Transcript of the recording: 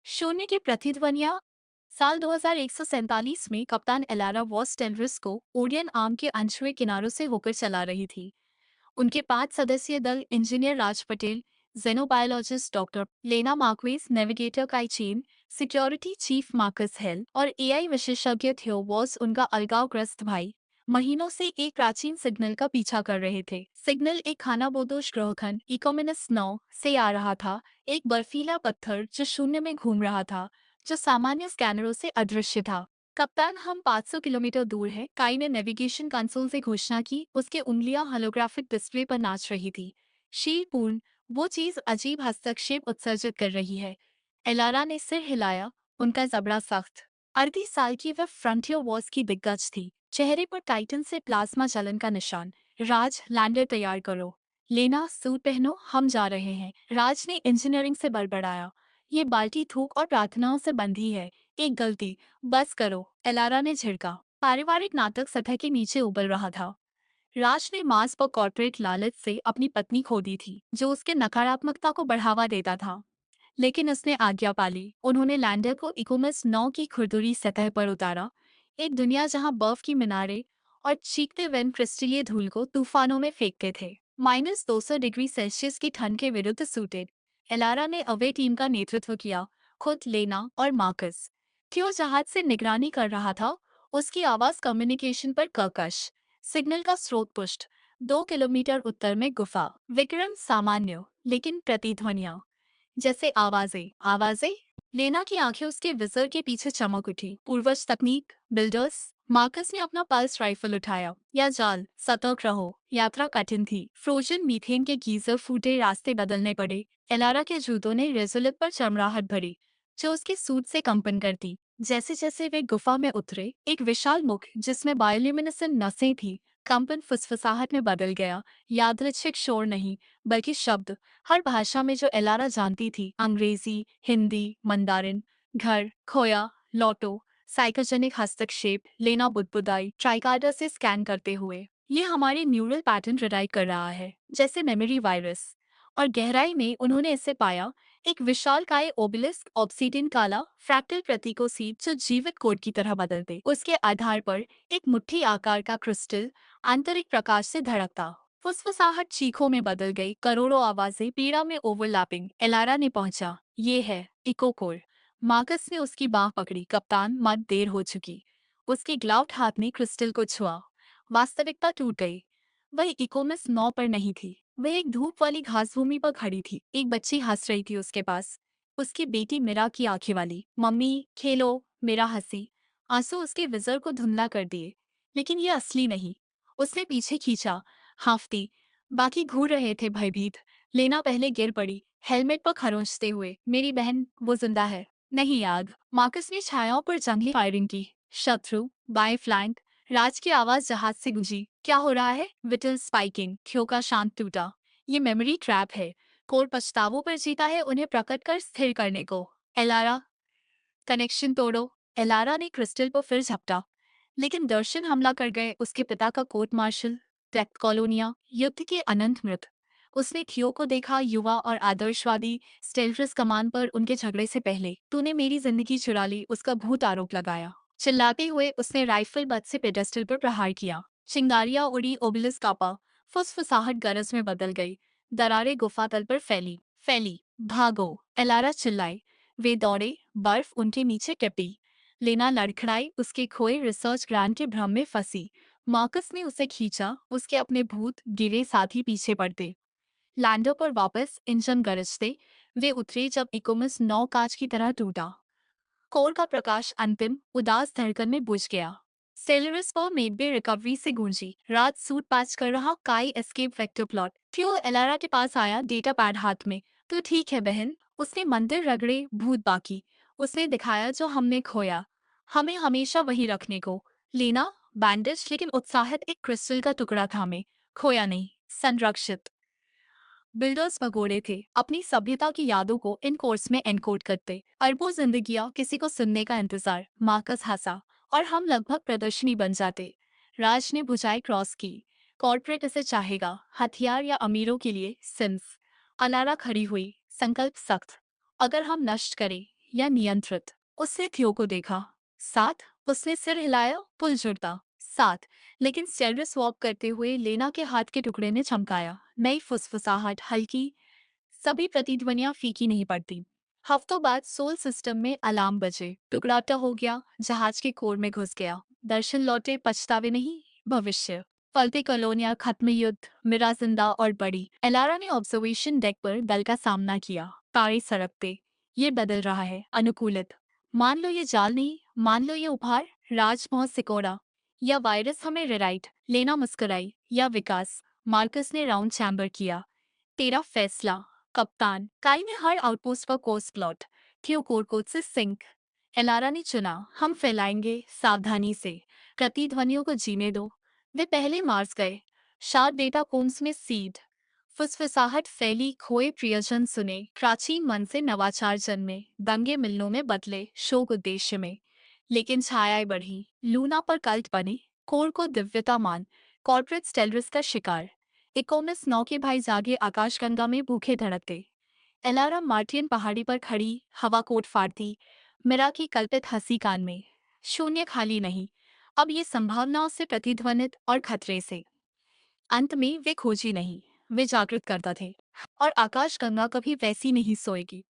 शून्य की प्रतिध्वनियां। साल 2147 में कप्तान एलारा वॉस टेलरिस को ओडियन आर्म के अनछुए किनारों से होकर चला रही थी। उनके 5 सदस्यीय दल इंजीनियर राज पटेल, जेनोबायोलॉजिस्ट डॉक्टर लेना मार्क्वेस, नेविगेटर काई chain, security chief Marcus hello और एआई विशेषज्ञ थियो वॉस उनका अलगावग्रस्त भाई महीनों से एक प्राचीन सिग्नल का पीछा कर रहे थे। सिग्नल एक खानाबदोश ग्रहखंड इकोमिनस 9 से आ रहा था, एक बर्फीला पत्थर जो शून्य में घूम रहा था, जो सामान्य स्कैनरों से अदृश्य था। कप्तान, हम 500 किलोमीटर दूर है, काई ने नेविगेशन कंसोल से घोषणा की। उसके उंगलियां होलोग्राफिक डिस्प्ले पर नाच रही थी। शीलपूर्ण, वो चीज अजीब हस्तक्षेप उत्सर्जित कर रही है। एलारा ने सिर हिलाया, उनका जबड़ा सख्त। 38 साल की वह फ्रंटियर वॉर्स की दिग्गज थी, चेहरे पर टाइटन से प्लाज्मा जलन का निशान। राज, लैंडर तैयार करो। लेना, सूट पहनो, हम जा रहे हैं। राज ने इंजीनियरिंग से बड़बड़ाया, ये बाल्टी थूक और प्रार्थनाओं से बंधी है। एक गलती, बस करो, एलारा ने झिड़का। पारिवारिक नाटक सतह के नीचे उबल रहा था। राज ने मांस पर कॉर्पोरेट लालच से अपनी पत्नी खो दी थी, जो उसके नकारात्मकता को बढ़ावा देता था। लेकिन उसने आज्ञा पाली। उन्होंने लैंडर को इकोमस 9 की खुरदुरी सतह पर उतारा, एक दुनिया जहां बर्फ की मीनारें और चीखते वेन क्रिस्टलीय धूल को तूफानों में फेंकते थे। -200 डिग्री सेल्सियस की ठंड के विरुद्ध सूटेड एलारा ने अवे टीम का नेतृत्व किया, खुद लेना और मार्कस। थियो जहाज से निगरानी कर रहा था, उसकी आवाज कम्युनिकेशन पर कर्कश। सिग्नल का स्रोत पुष्ट, 2 किलोमीटर उत्तर में गुफा। विक्रम सामान्य, लेकिन प्रतिध्वनियां जैसे आवाजें आवाजें। लेना की आंखें उसके विजर के पीछे चमक उठी। पूर्वज तकनीक, बिल्डर्स। मार्कस ने अपना पल्स राइफल उठाया। या जाल, सतर्क रहो, यात्रा कठिन थी। फ्रोजन मीथेन के गीजर फूटे, रास्ते बदलने पड़े। एलारा के जूतों ने रेजुलिट पर चमराहट भरी, जो उसके सूट से कंपन करती। जैसे जैसे वे गुफा में उतरे, एक विशाल मुख जिसमें बायोल्यूमिनेसेंट नसें थी, कंपन फुसफुसाहट में बदल गया। यादृच्छिक शोर नहीं, बल्कि शब्द, हर भाषा में जो एलारा जानती थी, अंग्रेजी, हिंदी, मंदारिन। घर, खोया, लौटो। साइकोजेनिक हस्तक्षेप, लेना बुदबुदाई, ट्राइकार्डर से स्कैन करते हुए। ये हमारे न्यूरल पैटर्न रिराइट कर रहा है, जैसे मेमोरी वायरस। और गहराई में उन्होंने इसे पाया, एक विशालकाय ओबेलिस्क, ऑब्सीडियन काला फ्रैक्टल प्रतीकों सीट जो जीवित कोड की तरह बदलते। उसके आधार पर एक मुट्ठी आकार का क्रिस्टल आंतरिक प्रकाश से धड़कता। फुसफुसाहट चीखों में बदल गई, करोड़ों आवाजें पीड़ा में ओवरलैपिंग। एलारा ने पहुंचा, ये है इको कोर। मार्कस ने उसकी बाह पकड़ी। कप्तान, मत, देर हो चुकी। उसके ग्लाउड हाथ ने क्रिस्टल को छुआ। वास्तविकता टूट गई। वह इकोमस 9 पर नहीं थी, वह एक धूप वाली घास भूमि पर खड़ी थी। एक बच्ची हंस रही थी उसके पास, उसकी बेटी मीरा की आंखें वाली। मम्मी, खेलो, मेरा हंसी। आंसू उसके विजर को धुंधला कर दिए। लेकिन ये असली नहीं। उसने पीछे खींचा, हाफती। बाकी घूर रहे थे भयभीत। लेना पहले गिर पड़ी, हेलमेट पर खरोंचते हुए। मेरी बहन, वो जिंदा है। नहीं याद। मार्कस ने छायाओं पर जंगली फायरिंग की। शत्रु, बाएं फ्लैंक। राज की आवाज जहाज से गूंजी। क्या हो रहा है? Whittle spiking. ख्यो का शांत टूटा। ये मेमोरी ट्रैप है। कोर पछतावों पर जीता है, उन्हें प्रकट कर स्थिर करने को। एलारा, कनेक्शन तोड़ो। एलारा ने क्रिस्टल पर फिर झपटा। लेकिन दर्शन हमला कर गए। उसके पिता का कोर्ट मार्शल, टेक्ट कॉलोनिया, युद्ध के अनंत मृत। उसने थियो को देखा, युवा और आदर्शवादी, स्टेल्फ्रस कमान पर उनके झगड़े से पहले। तूने मेरी जिंदगी चुरा ली, उसका भूत आरोप लगाया। चिल्लाते हुए उसने राइफल बट से पेडेस्टल पर प्रहार किया। चिंगारियां उड़ी, ओबेलिस्क कांपा। फुसफुसाहट गरज में बदल गई। दरारें गुफा तल पर फैली फैली। भागो, एलारा चिल्लाई। वे दौड़े, बर्फ उनके नीचे टिपी। लेना लड़खड़ाई, उसके खोए रिसर्च ग्रांट के भ्रम में फंसी। मार्कस ने उसे खींचा, उसके अपने भूत गिरे साथी पीछे पड़ते। लैंडर पर वापस इंजन गरजते। वे उतरे जब इकोमस 9 कांच की तरह टूटा। कोर का प्रकाश अंतिम उदास धड़कन में बुझ गया। सेलरिस पर मेडबे रिकवरी से गूंजी। रात सूट पैच कर रहा, काई एस्केप वेक्टर प्लॉट। थियो एलारा के पास आया, डेटा पैड हाथ में। तो ठीक है बहन। उसने मंदिर रगड़े, भूत बाकी। उसने दिखाया जो हमने खोया, हमें हमेशा वही रखने को। लेना, बैंडेज लेकिन उत्साहित, एक क्रिस्टल का टुकड़ा थामे। खोया नहीं, संरक्षित। बिल्डर्स भगोड़े थे, अपनी सभ्यता की यादों को इन कोर्स में एनकोड करते। अरबों जिंदगियां, किसी को सुनने का इंतजार। मार्कस हंसा, और हम लगभग प्रदर्शनी बन जाते। राज ने भुजाई क्रॉस की। कॉर्पोरेट इसे चाहेगा, हथियार या अमीरों के लिए सिम्स। अलारा खड़ी हुई, संकल्प सख्त। अगर हम नष्ट करें या नियंत्रित। उसने थियो को देखा। 7। उसने सिर हिलाया, पुल जुड़ता। 7। लेकिन स्टेलरिस स्वॉप करते हुए लेना के हाथ के टुकड़े ने चमकाया। नई फुसफुसाहट हल्की, सभी प्रतिध्वनियां फीकी नहीं पड़ती। हफ्तों बाद सोल सिस्टम में अलार्म बजे, टुकड़ाटा हो गया, जहाज के कोर में घुस गया। दर्शन लौटे, पछतावे नहीं, भविष्य। फलते कॉलोनियां, खत्म युद्ध, मिरा जिंदा और बड़ी। एलारा ने ऑब्जर्वेशन डेक पर दल का सामना किया। तारे सड़क पे। ये बदल रहा है, अनुकूलित। मान लो ये जाल नहीं, मान लो ये उपहार, राजमोह सिकोड़ा या वायरस हमें रिराइट। लेना मुस्कुराई, या विकास। मार्कस ने राउंड चैम्बर किया। तेरा फैसला, कप्तान। काई ने हर आउटपोस्ट पर कोर्स प्लॉट। थियो कोरकोट से सिंक। एलारा ने चुना, हम फैलाएंगे सावधानी से। प्रतिध्वनियों को जीने दो। वे पहले मार्स गए। शार्प डेटा कोन्स में सीड। फुसफुसाहट फैली, खोए प्रियजन सुने, प्राचीन मन से नवाचार जन्मे, दंगे मिलनों में बदले, शोक उद्देश्य में। लेकिन छायाएं बढ़ी, लूना पर कल्ट बने, कोर को दिव्यता मान, कॉर्पोरेट स्टेलरिस का शिकार। इकोनिस 9 के भाई जागे आकाशगंगा में भूखे धड़कते। एलारा मार्टियन पहाड़ी पर खड़ी, हवा कोट फाड़ती, मिरा की कल्पित हंसी कान में। शून्य खाली नहीं, अब ये संभावनाओं से प्रतिध्वनित और खतरे से। अंत में वे खोजी नहीं, वे जागृत करता थे। और आकाशगंगा कभी वैसी नहीं सोएगी।